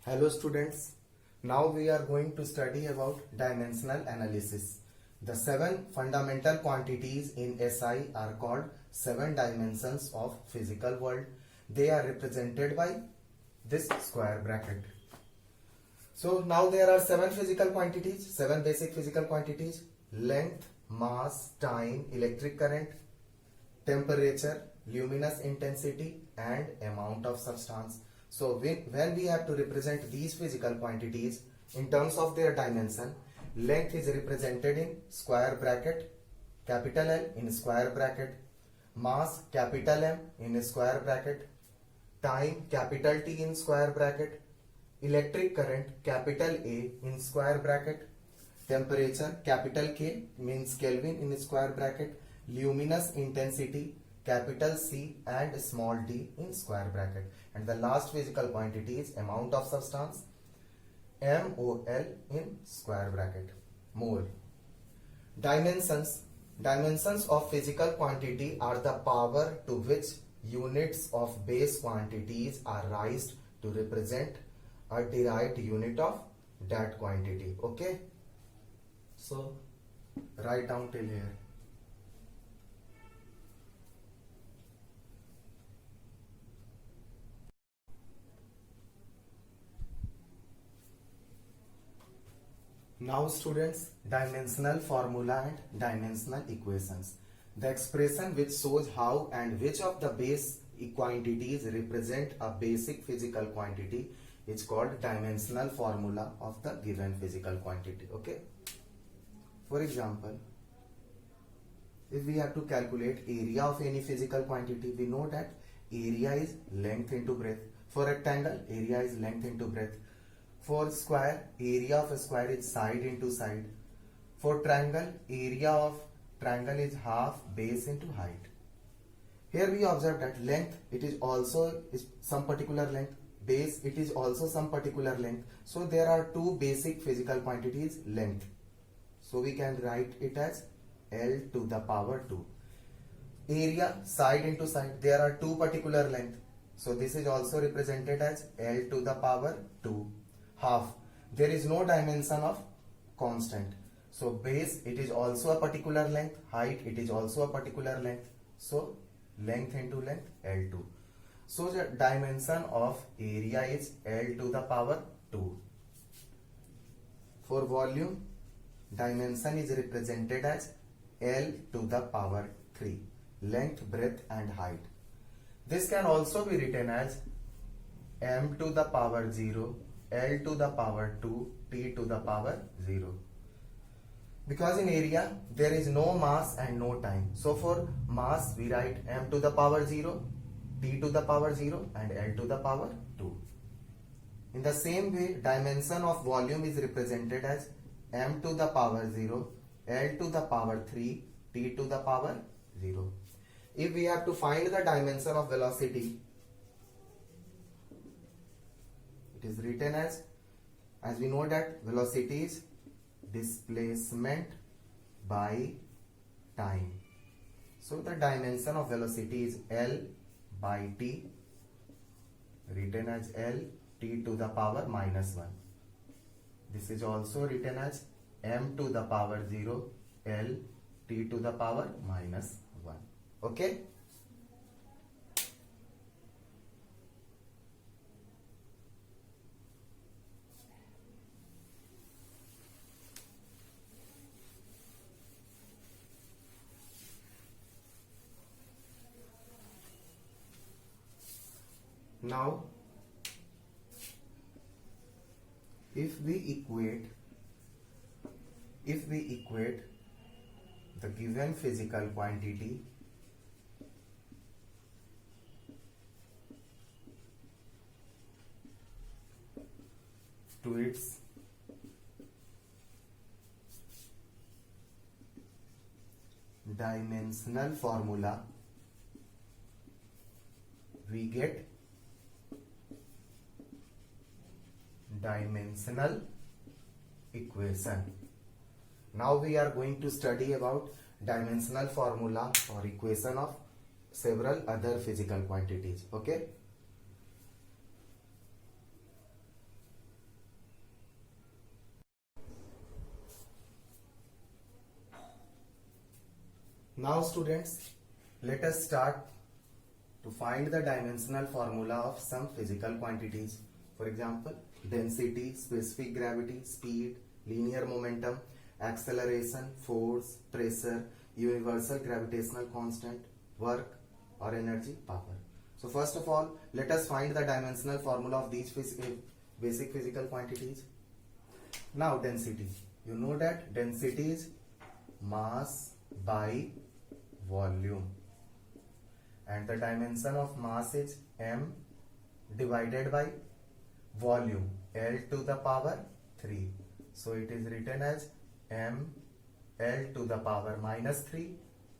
Hello students, now we are going to study about dimensional analysis. The 7 fundamental quantities in SI are called 7 dimensions of physical world. They are represented by this square bracket. So now there are 7 physical quantities, 7 basic physical quantities: length, mass, time, electric current, temperature, luminous intensity and amount of substance. So when we have to represent these physical quantities in terms of their dimension, length is represented in square bracket, capital L in square bracket, mass capital M in square bracket, time capital T in square bracket, electric current capital A in square bracket, temperature capital K means Kelvin in square bracket, luminous intensity capital C and small d in square bracket, and the last physical quantity is amount of substance, MOL in square bracket. Mole. Dimensions of physical quantity are the power to which units of base quantities are raised to represent a derived unit of that quantity. Okay, so write down till here. Now students, dimensional formula and dimensional equations. The expression which shows how and which of the base quantities represent a basic physical quantity is called dimensional formula of the given physical quantity. Okay. For example, if we have to calculate area of any physical quantity, we know that area is length into breadth. For rectangle, area is length into breadth. For square, area of a square is side into side. For triangle, area of triangle is half base into height. Here we observe that length, it is also some particular length. Base, it is also some particular length. So there are two basic physical quantities, length. So we can write it as L to the power 2. Area, side into side, there are two particular length. So this is also represented as L to the power 2. Half, there is no dimension of constant. So base, it is also a particular length. Height, it is also a particular length. So length into length, L2. So the dimension of area is L to the power 2. For volume, dimension is represented as L to the power 3. Length, breadth and height. This can also be written as M to the power 0, L to the power 2, T to the power 0. Because in area, there is no mass and no time. So for mass, we write M to the power 0, T to the power 0 and L to the power 2. In the same way, dimension of volume is represented as M to the power 0, L to the power 3, T to the power 0. If we have to find the dimension of velocity, it is written as we know that velocity is displacement by time. So the dimension of velocity is L by T, written as L T to the power minus 1. This is also written as M to the power 0, L T to the power minus 1. Okay. Now, if we equate the given physical quantity to its dimensional formula, we get dimensional equation. Now we are going to study about dimensional formula or equation of several other physical quantities. Okay. Now students, let us start to find the dimensional formula of some physical quantities. For example, density, specific gravity, speed, linear momentum, acceleration, force, pressure, universal gravitational constant, work or energy, power. So first of all, let us find the dimensional formula of these basic physical quantities. Now density. You know that density is mass by volume, and the dimension of mass is m divided by volume, L to the power 3. So it is written as m L to the power minus 3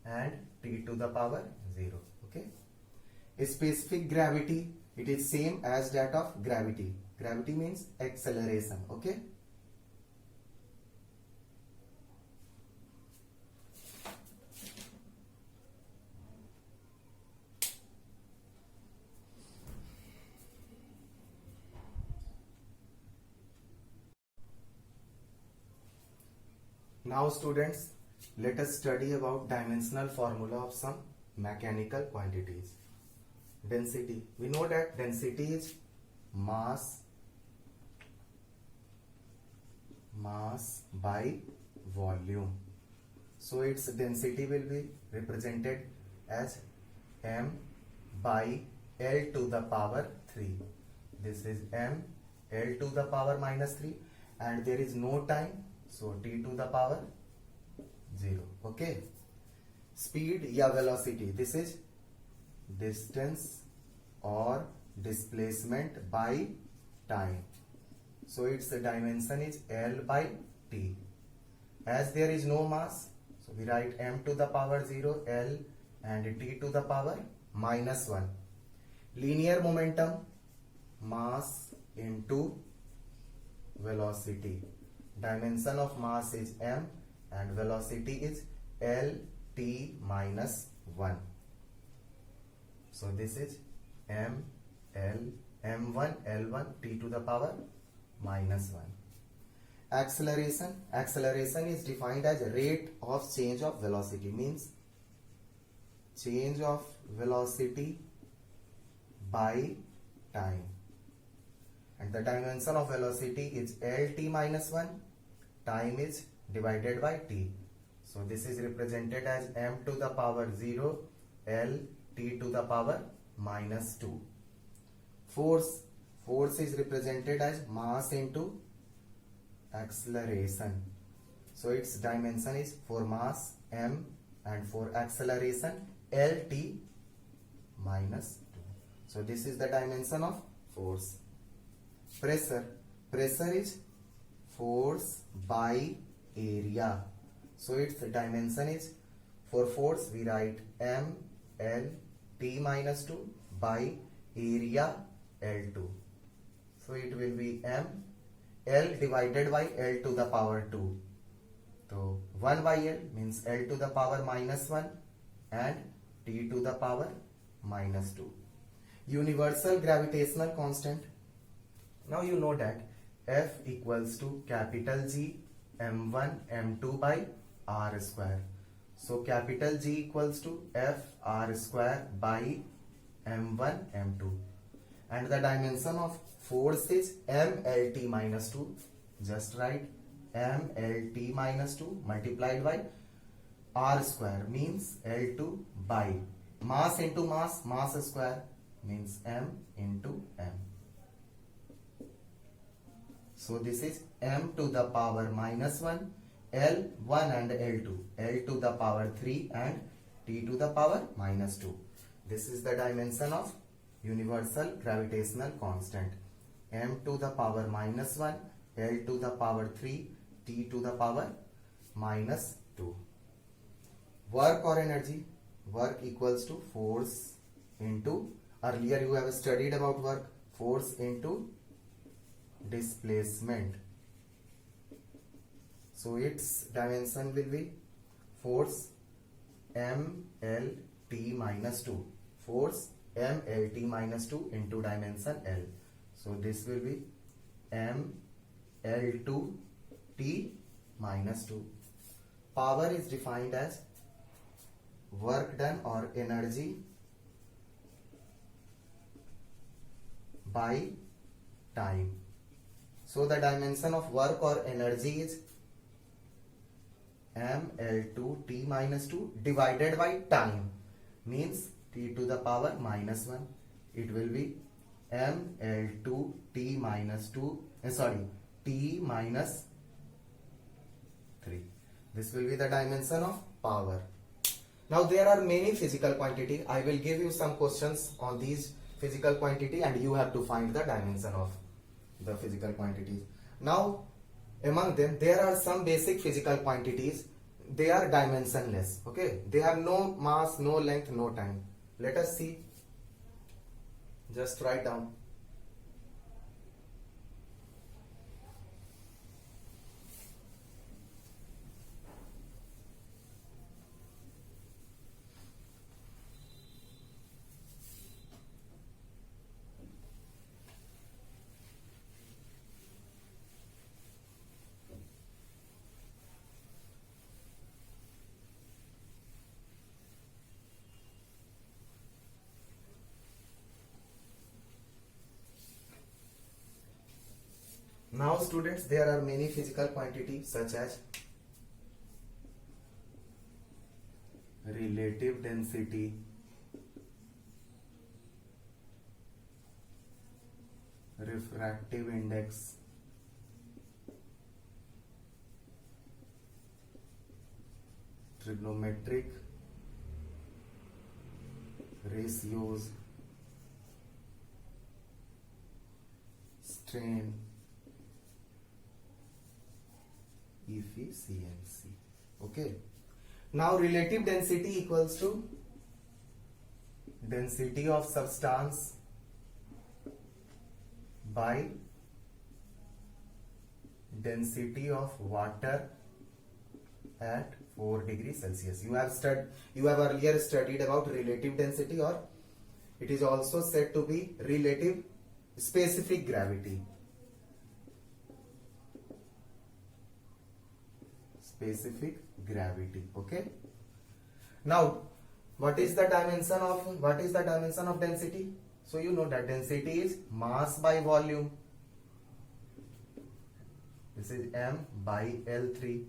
and T to the power 0. Okay. A specific gravity, it is same as that of gravity. Gravity means acceleration. Okay. Now students, let us study about dimensional formula of some mechanical quantities. Density. We know that density is mass by volume. So its density will be represented as m by L to the power 3. This is m L to the power minus 3, and there is no time, so T to the power 0. Okay. Speed या velocity, this is distance or displacement by time. So its dimension is L by T. As there is no mass, so we write m to the power 0, L, and T to the power minus 1. Linear momentum, mass into velocity. Dimension of mass is m and velocity is L T minus 1. So this is m L m1 L1 T to the power minus 1. Acceleration is defined as rate of change of velocity, means change of velocity by time, and the dimension of velocity is Lt minus 1, time is divided by t. So this is represented as m to the power 0, L T to the power minus 2. Force is represented as mass into acceleration. So its dimension is for mass m and for acceleration Lt minus 2. So this is the dimension of force. Pressure is force by area. So its dimension is, for force we write m L T minus 2 by area L2. So it will be m L divided by L to the power 2. So 1 by L means L to the power minus 1 and T to the power minus 2. Universal gravitational constant. Now you know that F equals to capital G m1 m2 by r square. So capital G equals to F r square by m1 m2. And the dimension of force is mLt minus 2. Just write mLt minus 2 multiplied by r square means L2 by mass into mass, mass square means m into m. So this is m to the power minus 1, L1 and L2, L to the power 3 and T to the power minus 2. This is the dimension of universal gravitational constant. M to the power minus 1, L to the power 3, T to the power minus 2. Work or energy. Work equals to force into, earlier you have studied about work, force into displacement. So its dimension will be force mLt minus 2. Force mLt minus 2 into dimension L. So this will be mL2T minus 2. Power is defined as work done or energy by time. So the dimension of work or energy is mL2 t minus 2 divided by time, means t to the power minus 1. It will be mL2 t minus 2, t minus 3. This will be the dimension of power. Now there are many physical quantity. I will give you some questions on these physical quantity and you have to find the dimension of the physical quantities. Now among them there are some basic physical quantities. They are dimensionless. Okay, they have no mass, no length, no time. Let us see. Just write down. Now students, there are many physical quantities such as relative density, refractive index, trigonometric ratios, strain, efficiency. Okay, now relative density equals to density of substance by density of water at 4 degrees Celsius. You have earlier studied about relative density, or it is also said to be relative specific gravity. Specific gravity. Okay, now what is the dimension of density? So you know that density is mass by volume. This is m by L3,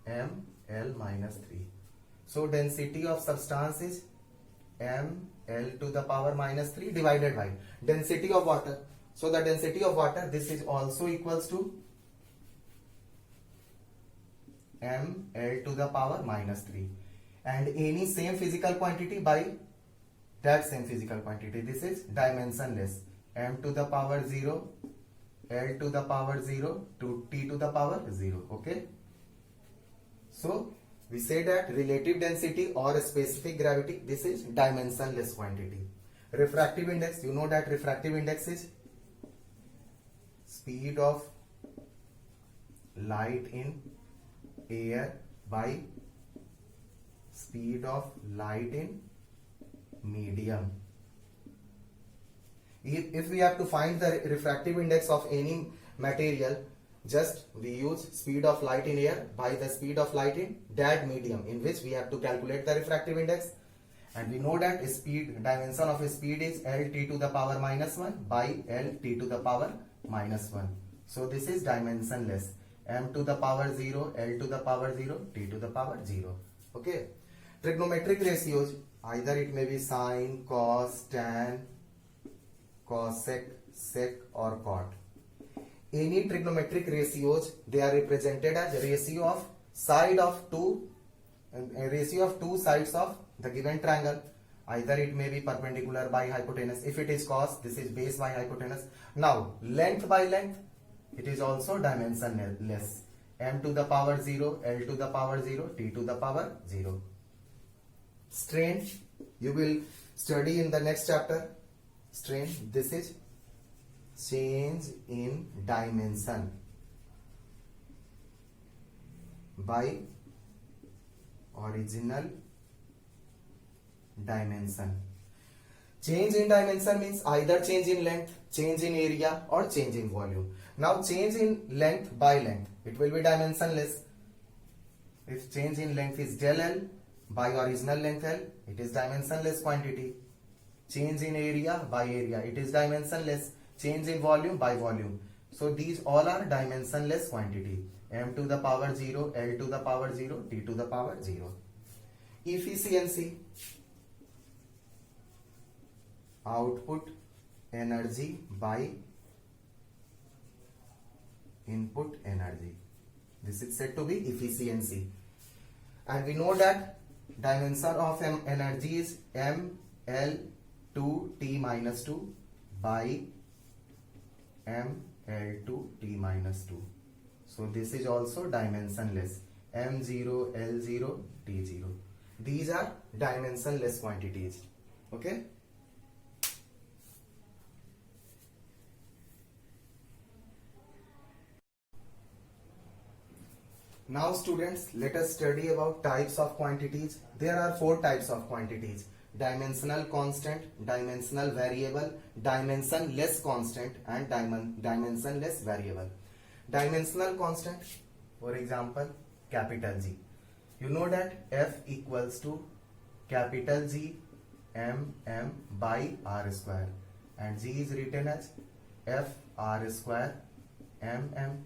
m L minus 3. So density of substance is m L to the power minus 3 divided by density of water. So the density of water, this is also equals to m L to the power minus 3, and any same physical quantity by that same physical quantity. This is dimensionless. M to the power 0, L to the power 0 to T to the power 0. Okay, so we say that relative density or specific gravity, this is dimensionless quantity. Refractive index, you know that refractive index is speed of light in air by speed of light in medium. If we have to find the refractive index of any material, just we use speed of light in air by the speed of light in that medium in which we have to calculate the refractive index. And we know that dimension of speed is Lt to the power minus 1 by Lt to the power minus 1. So this is dimensionless. M to the power 0, L to the power 0, T to the power 0. Okay. Trigonometric ratios, either it may be sine, cos, tan, cosec, sec or cot. Any trigonometric ratios, they are represented as ratio of two sides of the given triangle. Either it may be perpendicular by hypotenuse. If it is cos, this is base by hypotenuse. Now length by length, it is also dimensionless. M to the power 0, L to the power 0, T to the power 0. Strain, you will study in the next chapter. Strain, this is change in dimension by original dimension. Change in dimension means either change in length, change in area or change in volume. Now change in length by length, it will be dimensionless. If change in length is del L by original length L, it is dimensionless quantity. Change in area by area, it is dimensionless. Change in volume by volume. So these all are dimensionless quantity. M to the power 0, L to the power 0, T to the power 0. Efficiency, output energy by input energy. This is said to be efficiency. And we know that dimension of energy is mL 2 T minus 2 by mL 2 T minus 2. So this is also dimensionless. M0, L0, T0. These are dimensionless quantities. Okay. Now students, let us study about types of quantities. There are 4 types of quantities: dimensional constant, dimensional variable, dimensionless constant, and dimensionless variable. Dimensional constant, for example, capital G. You know that F equals to capital G mm by r square, and G is written as F r square mm.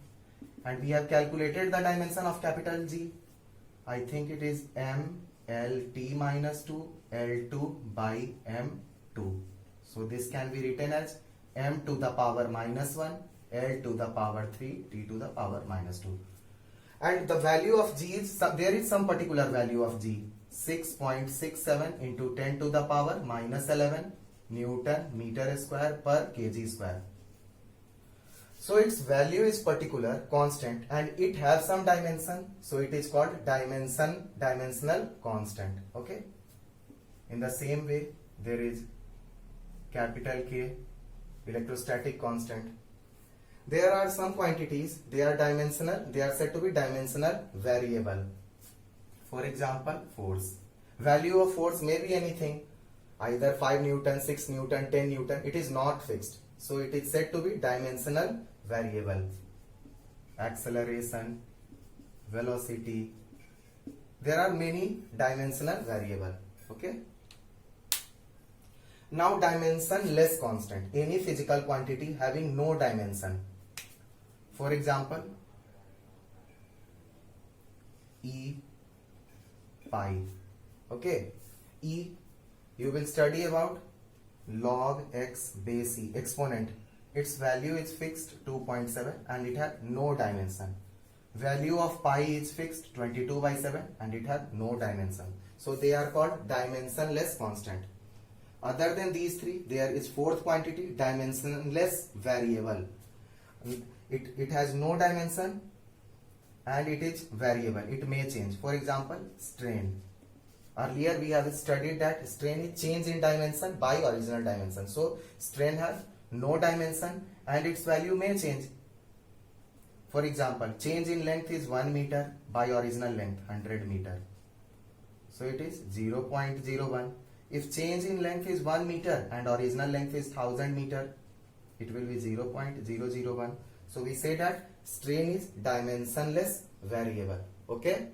And we have calculated the dimension of capital G. I think it is m L T minus 2 L2 by m2. So this can be written as m to the power minus 1 L to the power 3 T to the power minus 2. And the value of G is, there is some particular value of G, 6.67 into 10 to the power minus 11 Newton meter square per kg square. So its value is particular, constant, and it has some dimension. So it is called dimensional constant. Okay. In the same way, there is capital K, electrostatic constant. There are some quantities, they are dimensional, they are said to be dimensional variable. For example, force. Value of force may be anything, either 5 Newton, 6 Newton, 10 Newton. It is not fixed. So it is said to be dimensional variable. Acceleration, velocity, there are many dimensional variable. Okay. Now dimensionless constant, any physical quantity having no dimension. For example, E pi. Okay. E, you will study about log x base e, exponent. Its value is fixed 2.7 and it has no dimension. Value of pi is fixed 22 by 7 and it has no dimension. So they are called dimensionless constant. Other than these three, there is fourth quantity, dimensionless variable. It has no dimension and it is variable. It may change. For example, strain. Earlier we have studied that strain is change in dimension by original dimension. So strain has no dimension and its value may change. For example, change in length is 1 meter by original length 100 meter. So it is 0.01. If change in length is 1 meter and original length is 1000 meter, it will be 0.001. So we say that strain is dimensionless variable. Okay.